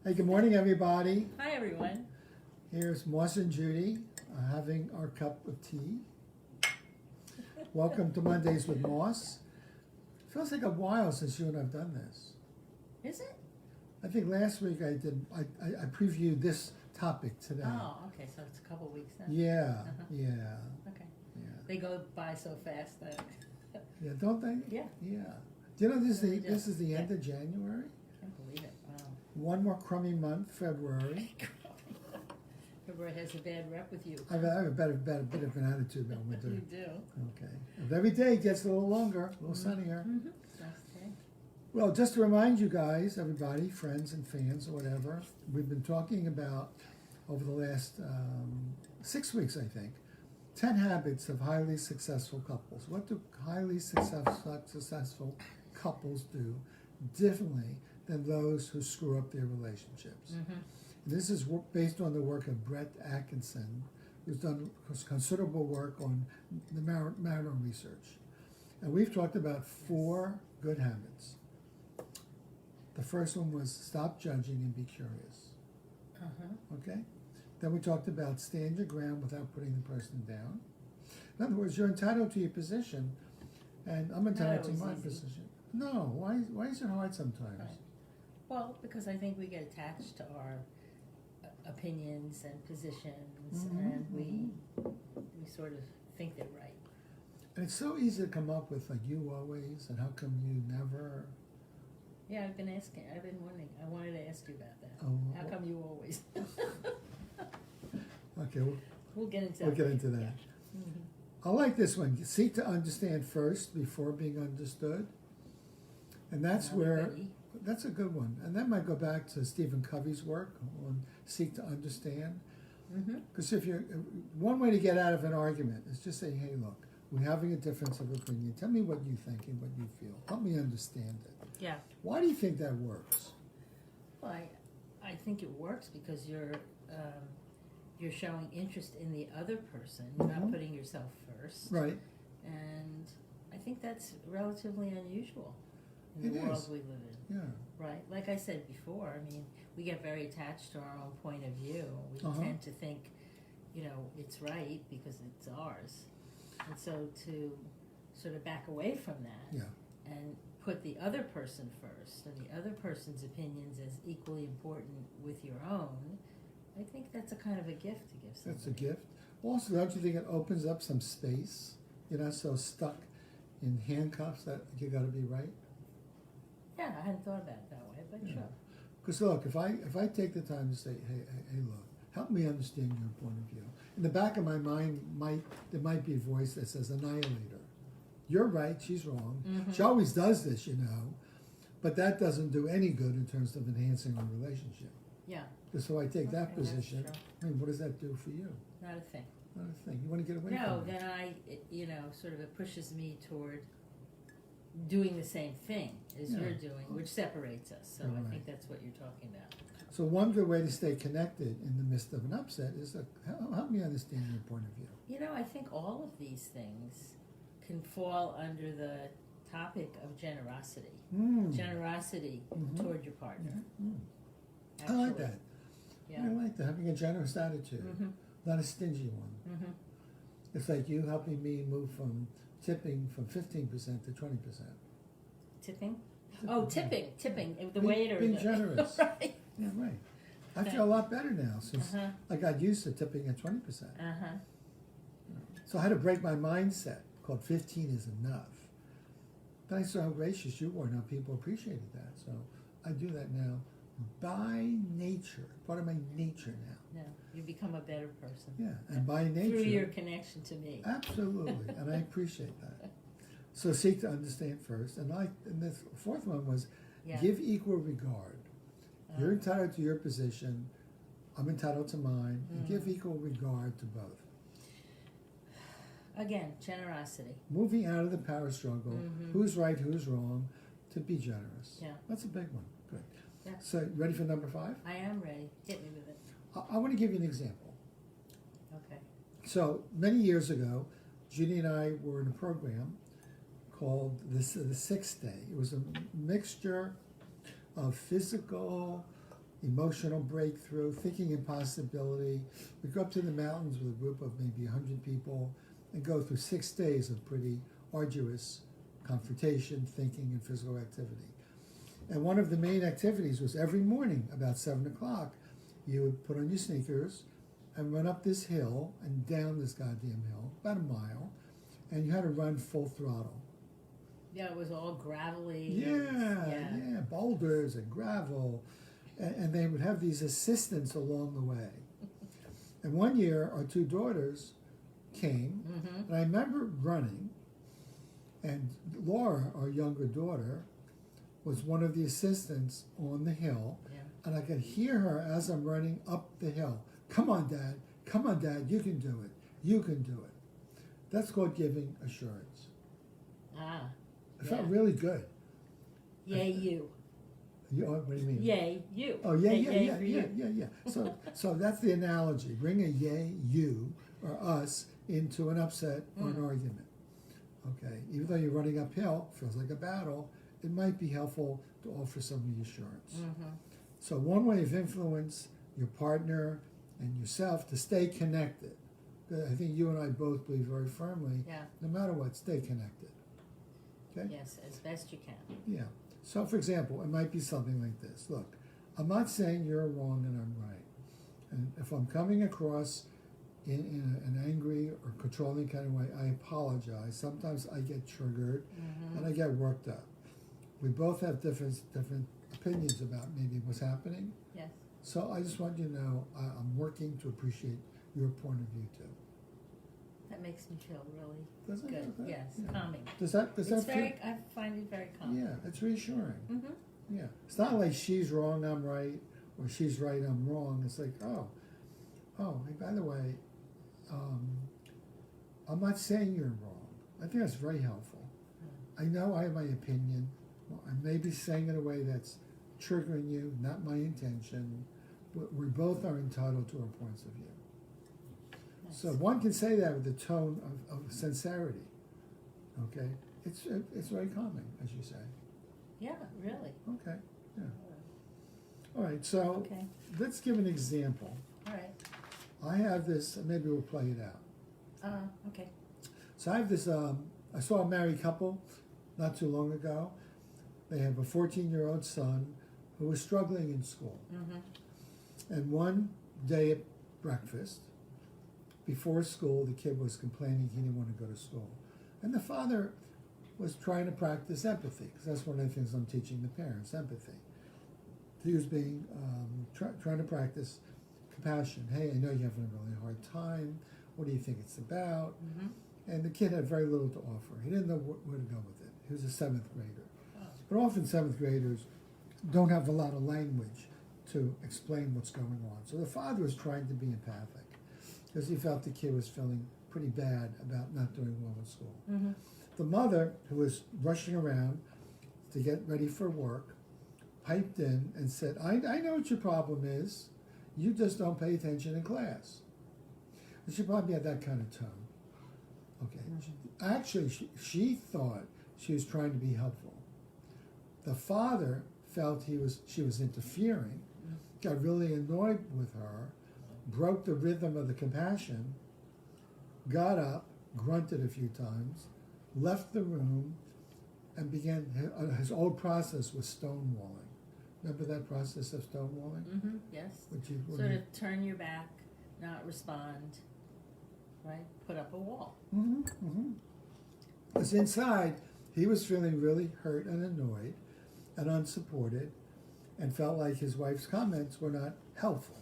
Hey, good morning, everybody. Hi, everyone. Here's Moss and Judy having our cup of tea. Welcome to Mondays with Moss. Feels like a while since you and I've done this. Is it? I think last week I previewed this topic today. Oh, okay. So it's a couple weeks now. Yeah, yeah, Okay. yeah. They go by so fast that. Yeah, don't they? Yeah. Yeah. Do you know this Really this is the end Yeah. of January? Can't believe it. Wow. One more crummy month, February. February has a bad rep with you. I have a bit of an attitude about winter. You do. Okay. But every day gets a little longer, a little sunnier. Mm-hmm. Okay. Well, just to remind you guys, everybody, friends and fans or whatever, we've been talking about over the last 6 weeks, I think, 10 habits of highly successful couples. What do highly successful couples do differently than those who screw up their relationships? Mm-hmm. This is based on the work of Brett Atkinson, who's done considerable work on the marital research. And we've talked about 4 good habits. The first one was stop judging and be curious. Uh-huh. Okay? Then we talked about stand your ground without putting the person down. In other words, you're entitled to your position, and I'm entitled to my position. No, why is it hard sometimes? Right. Well, because I think we get attached to our opinions and positions, and we sort of think they're right. And it's so easy to come up with, like, you always, and how come you never? Yeah, I've been wondering. I wanted to ask you about that. Oh, How come you always? Okay, We'll get into we'll get into that. Yeah. Mm-hmm. I like this one. Seek to understand first before being understood. And that's that's a good one. And that might go back to Stephen Covey's work on seek to understand. Because one way to get out of an argument is just say, hey, look, we're having a difference of opinion. Tell me what you think and what you feel. Help me understand it. Yeah. Why do you think that works? Well, I think it works because you're showing interest in the other person. You're not putting yourself first. Right. And I think that's relatively unusual in the world we live in. Yeah. Right? Like I said before, I mean, we get very attached to our own point of view. We tend to think, it's right because it's ours. And so to sort of back away from that and put the other person first and the other person's opinions as equally important with your own, I think that's a kind of a gift to give somebody. That's a gift. Also, don't you think it opens up some space? You're not so stuck in handcuffs that you got to be right. Yeah, I hadn't thought about it that way, but sure. Because look, if I take the time to say, hey, look, help me understand your point of view. In the back of my mind, there might be a voice that says, annihilator. You're right, she's wrong. She always does this, but that doesn't do any good in terms of enhancing our relationship. Yeah. So I take that position. That's true. I mean, what does that do for you? Not a thing. Not a thing. You want to get away No, from it. then sort of it pushes me toward doing the same thing as you're doing, which separates us. So I think that's what you're talking about. So one good way to stay connected in the midst of an upset is help me understand your point of view. I think all of these things can fall under the topic of generosity. Generosity toward your partner. I like that. Yeah. I like that, having a generous attitude, not a stingy one. It's like you helping me move from tipping from 15% to 20%. Tipping? Oh, tipping. The waiter. Being generous. Right. Yeah, right. I feel a lot better now since I got used to tipping at 20%. So I had to break my mindset called 15 is enough. Then I saw how gracious you were and how people appreciated that. So I do that now by nature, part of my nature now. No, you become a better person. Yeah, and by nature. Through your connection to me. Absolutely, and I appreciate that. So seek to understand first. And the fourth one was give equal regard. You're entitled to your position. I'm entitled to mine. And give equal regard to both. Again, generosity. Moving out of the power struggle, who's right, who's wrong, to be generous. Yeah. That's a big one. Good. Yeah. So, ready for number 5? I am ready. Hit me with it. I want to give you an example. Okay. So, many years ago, Judy and I were in a program called the 6th Day. It was a mixture of physical, emotional breakthrough, thinking impossibility. We go up to the mountains with a group of maybe 100 people and go through 6 days of pretty arduous confrontation, thinking, and physical activity. And one of the main activities was every morning about 7 o'clock, you would put on your sneakers and run up this hill and down this goddamn hill, about a mile, and you had to run full throttle. Yeah, it was all gravelly. Yeah, boulders and gravel. And they would have these assistants along the way. And one year, our 2 daughters came, and I remember running, and Laura, our younger daughter, was one of the assistants on the hill, and I could hear her as I'm running up the hill. Come on, Dad, you can do it, you can do it. That's called giving assurance. It felt really good. Yay, you. What do you mean? Yay, you. Oh, yeah. So that's the analogy. Bring a yay, you, or us, into an upset or an argument. Okay? Even though you're running uphill, feels like a battle, it might be helpful to offer some reassurance. So one way of influence your partner and yourself to stay connected. I think you and I both believe very firmly, no matter what, stay connected. Okay? Yes, as best you can. Yeah. So, for example, it might be something like this. Look, I'm not saying you're wrong and I'm right. And if I'm coming across in an angry or controlling kind of way, I apologize. Sometimes I get triggered and I get worked up. We both have different opinions about maybe what's happening. Yes. So I just want you to know I'm working to appreciate your point of view too. That makes me feel really Doesn't good. it? Yes, Yeah. calming. Does that It's feel? very. I find it very calming. Yeah, it's reassuring. Mm-hmm. Yeah, it's not like she's wrong, I'm right, or she's right, I'm wrong. It's like, oh, hey, by the way, I'm not saying you're wrong. I think that's very helpful. I know I have my opinion. Well, I may be saying it in a way that's triggering you, not my intention. We both are entitled to our points of view. Nice. So one can say that with a tone of sincerity. Okay, it's very calming, as you say. Yeah, really. Okay, yeah. All right, so Okay. let's give an example. All right. I have this, maybe we'll play it out. Okay. So I have this, I saw a married couple not too long ago. They have a 14-year-old son who was struggling in school. And one day at breakfast, before school, the kid was complaining he didn't want to go to school. And the father was trying to practice empathy, because that's one of the things I'm teaching the parents, empathy. He was being, trying to practice compassion. Hey, I know you're having a really hard time. What do you think it's about? And the kid had very little to offer. He didn't know where to go with it. He was a 7th grader. But often 7th graders don't have a lot of language to explain what's going on. So the father was trying to be empathic, because he felt the kid was feeling pretty bad about not doing well in school. The mother, who was rushing around to get ready for work, piped in and said, I know what your problem is. You just don't pay attention in class. And she probably had that kind of tone. Okay. Actually, she thought she was trying to be helpful. The father felt she was interfering, got really annoyed with her, broke the rhythm of the compassion, got up, grunted a few times, left the room, and began his old process was stonewalling. Remember that process of stonewalling? Yes. Sort of turn your back, not respond, right? Put up a wall. Because inside, he was feeling really hurt and annoyed and unsupported, and felt like his wife's comments were not helpful.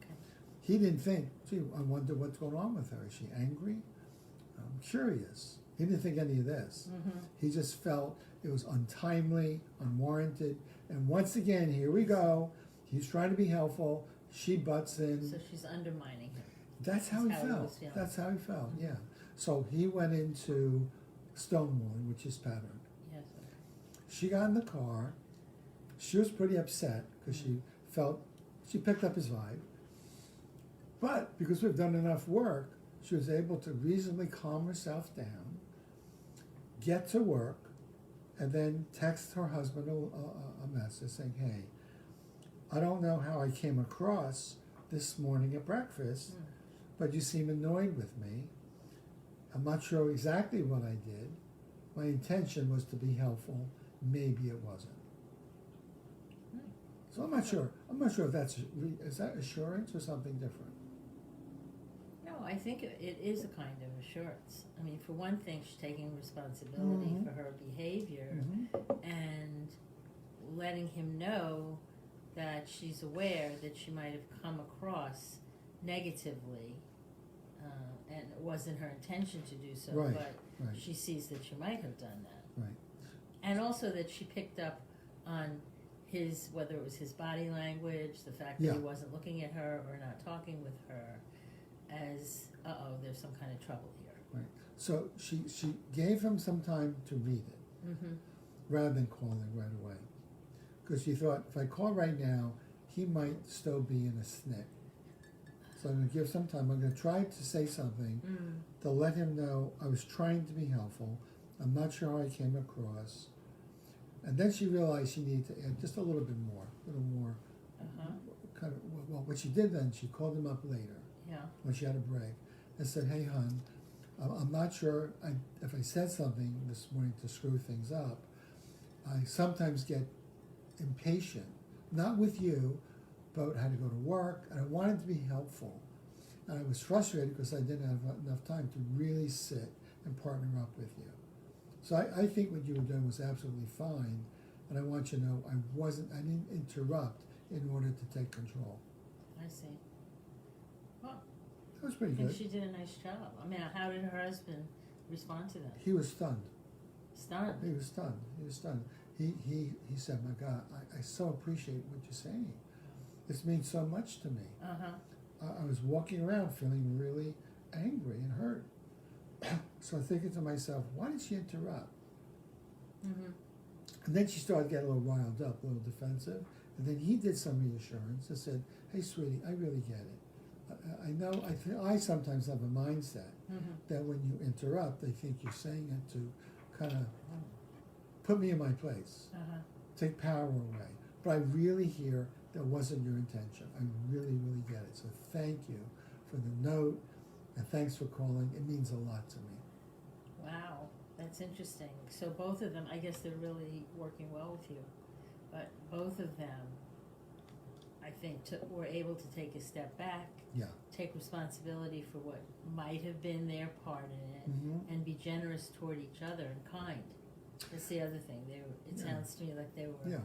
Okay. He didn't think, gee, I wonder what's going on with her. Is she angry? I'm curious. He didn't think any of this. He just felt it was untimely, unwarranted, and once again, here we go. He's trying to be helpful. She butts in. So she's undermining him. That's how he felt. That's how he felt, yeah. So he went into stonewalling, which is patterned. Yes. She got in the car. She was pretty upset because she felt, she picked up his vibe. But because we've done enough work, she was able to reasonably calm herself down, get to work, and then text her husband a message saying, hey, I don't know how I came across this morning at breakfast, Mm. but you seem annoyed with me. I'm not sure exactly what I did. My intention was to be helpful. Maybe it wasn't. Mm. So I'm not sure. I'm not sure if is that assurance or something different. No, I think it is a kind of assurance. I mean, for one thing, she's taking responsibility Mhm. for her behavior Mm-hmm. and letting him know that she's aware that she might have come across negatively, and it wasn't her intention to do so, Right, but right. she sees that she might have done that. Right. And also that she picked up on his, whether it was his body language, the fact that Yeah. he wasn't looking at her or not talking with her, as, there's some kind of trouble here. Right. So she gave him some time to read it Mm-hmm. rather than calling right away. Because she thought, if I call right now, he might still be in a snit. So I'm going to give some time. I'm going to try to say something to let him know I was trying to be helpful. I'm not sure how I came across. And then she realized she needed to add just a little bit more, Uh-huh. kind of, well, what she did then, she called him up later Yeah. when she had a break and said, hey, hon, I'm not sure if I said something this morning to screw things up. I sometimes get impatient, not with you, but I had to go to work, and I wanted to be helpful. And I was frustrated because I didn't have enough time to really sit and partner up with you. So I think what you were doing was absolutely fine, and I want you to know I didn't interrupt in order to take control. I see. Well, That was I pretty think good. she did a nice job. I mean, how did her husband respond to that? He was stunned. Stunned. He was stunned. He was stunned. He said, my God, I so appreciate what you're saying. This means so much to me. Uh-huh. I was walking around feeling really angry and hurt. So I'm thinking to myself, why did she interrupt? Mm-hmm. And then she started getting a little riled up, a little defensive. And then he did some reassurance and said, hey, sweetie, I really get it. I know, I sometimes have a mindset Mm-hmm. that when you interrupt, they think you're saying it to kind of put me in my place, Uh-huh. take power away. But I really hear that wasn't your intention. I really, really get it. So thank you for the note, and thanks for calling. It means a lot to me. Wow, that's interesting. So both of them, I guess they're really working well with you, but both of them, I think, were able to take a step back, Yeah. take responsibility for what might have been their part in it, Mm-hmm. and be generous toward each other and kind. That's the other thing. It Yeah. sounds to me like they were Yeah.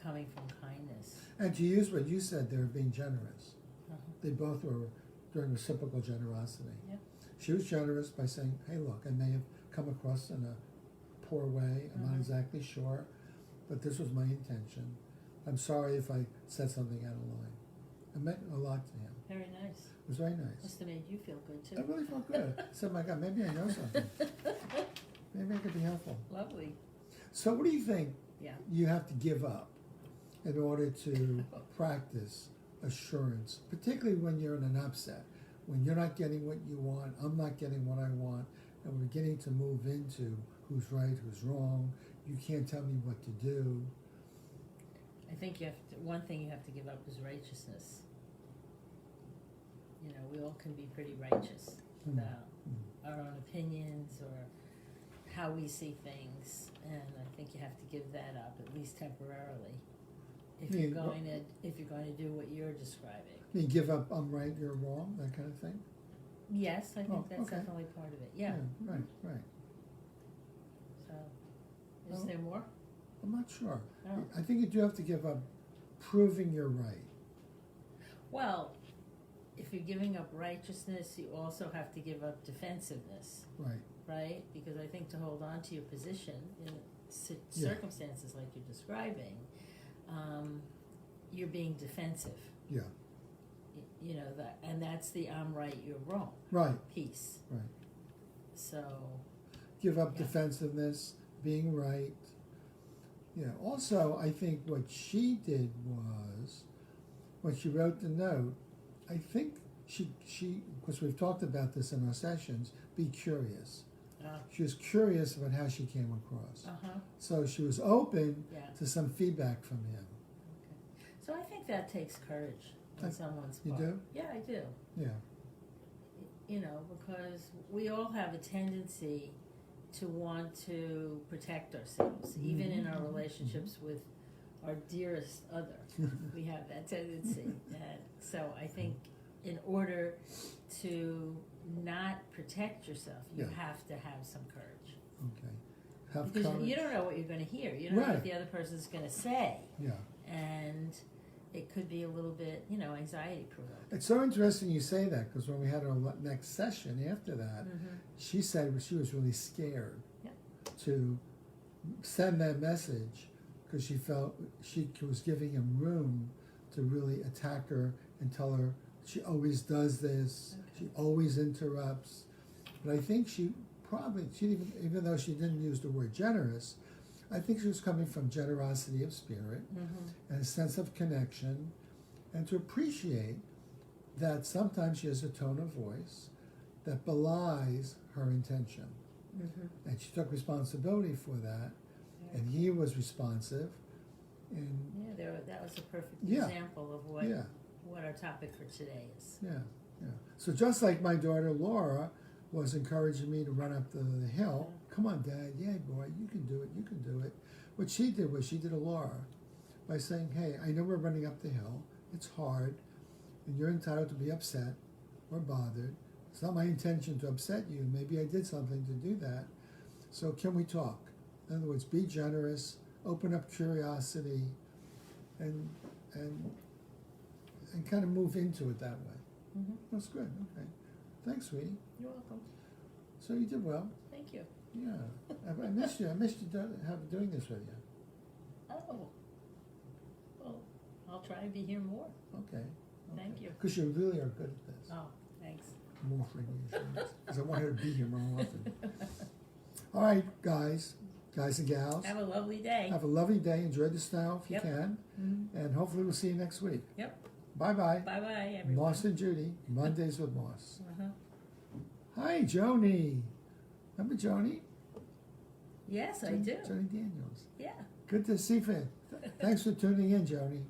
coming from kindness. And to use what you said, they were being generous. Uh-huh. They both were doing reciprocal generosity. Yeah. She was generous by saying, hey, look, I may have come across in a poor way. I'm not Mhm. exactly sure, but this was my intention. I'm sorry if I said something out of line. It meant a lot to him. Very nice. It was very nice. Must have made you feel good too. I really felt good. I said, my God, maybe I know something. Maybe I could be helpful. Lovely. So what do you think Yeah. you have to give up in order to practice assurance, particularly when you're in an upset, when you're not getting what you want, I'm not getting what I want, and we're getting to move into who's right, who's wrong, you can't tell me what to do. I think one thing you have to give up is righteousness. You know, we all can be pretty righteous Mm. about our own opinions or how we see things, and I think you have to give that up, at least temporarily, if you're going to do what you're describing. I mean, give up, I'm right, you're wrong, that kind of thing? Yes, I think Oh, that's okay. definitely part of it. Yeah. Right, right. So, is Well, there more? I'm not sure. No. I think you do have to give up proving you're right. Well, if you're giving up righteousness, you also have to give up defensiveness, Right, right? Because I think to hold on to your position in Yeah. circumstances like you're describing, you're being defensive. yeah, You know that, and that's the "I'm right, you're wrong" right, piece. right. So, Give up Yeah. defensiveness, being right. Yeah. Also, I think what she did was, when she wrote the note, I think she because we've talked about this in our sessions, be curious. She was curious about how she came across. uh-huh. So she was open Yeah. to some feedback from him. Okay. So I think that takes courage on someone's You part. do? Yeah, I do. Yeah. You know, because we all have a tendency to want to protect ourselves, even in our relationships with our dearest other. We have that tendency. And so I think in order to not protect yourself, you have to have some courage. Okay. Have Because courage. you don't know what you're going to hear. You don't know what the other person's going to say. Yeah. And it could be a little bit, anxiety provoking. It's so interesting you say that, because when we had our next session after that, she said she was really scared to send that message because she felt she was giving him room to really attack her and tell her she always does this, she always interrupts. But I think she didn't, even though she didn't use the word generous, I think she was coming from generosity of spirit and a sense of connection, and to appreciate that sometimes she has a tone of voice that belies her intention. And she took responsibility for that, and he was responsive. And that was a perfect example of what our topic for today is. So just like my daughter Laura was encouraging me to run up the hill, come on, Dad, yeah, boy, you can do it, you can do it. What she did was she did a Laura by saying, hey, I know we're running up the hill, it's hard, and you're entitled to be upset or bothered. It's not my intention to upset you. Maybe I did something to do that. So can we talk? In other words, be generous, open up curiosity, and kind of move into it that way. That's good. Okay. Thanks, sweetie. You're welcome. So you did well. Thank you. Yeah. I missed you. I missed you doing this with you. Oh. Well, I'll try to be here more. Okay. Thank you. Because you really are good at this. Oh, thanks. More for reassurance. Because I want her to be here more often. All right, guys and gals. Have a lovely day. Have a lovely day. Enjoy the snow if you can. And hopefully we'll see you next week. Yep. Bye-bye. Bye-bye, everyone. Moss and Judy, Mondays with Moss. Hi, Joni. Remember Joni? Yes, I do. Joni Daniels. Yeah. Good to see you. Thanks for tuning in, Joni.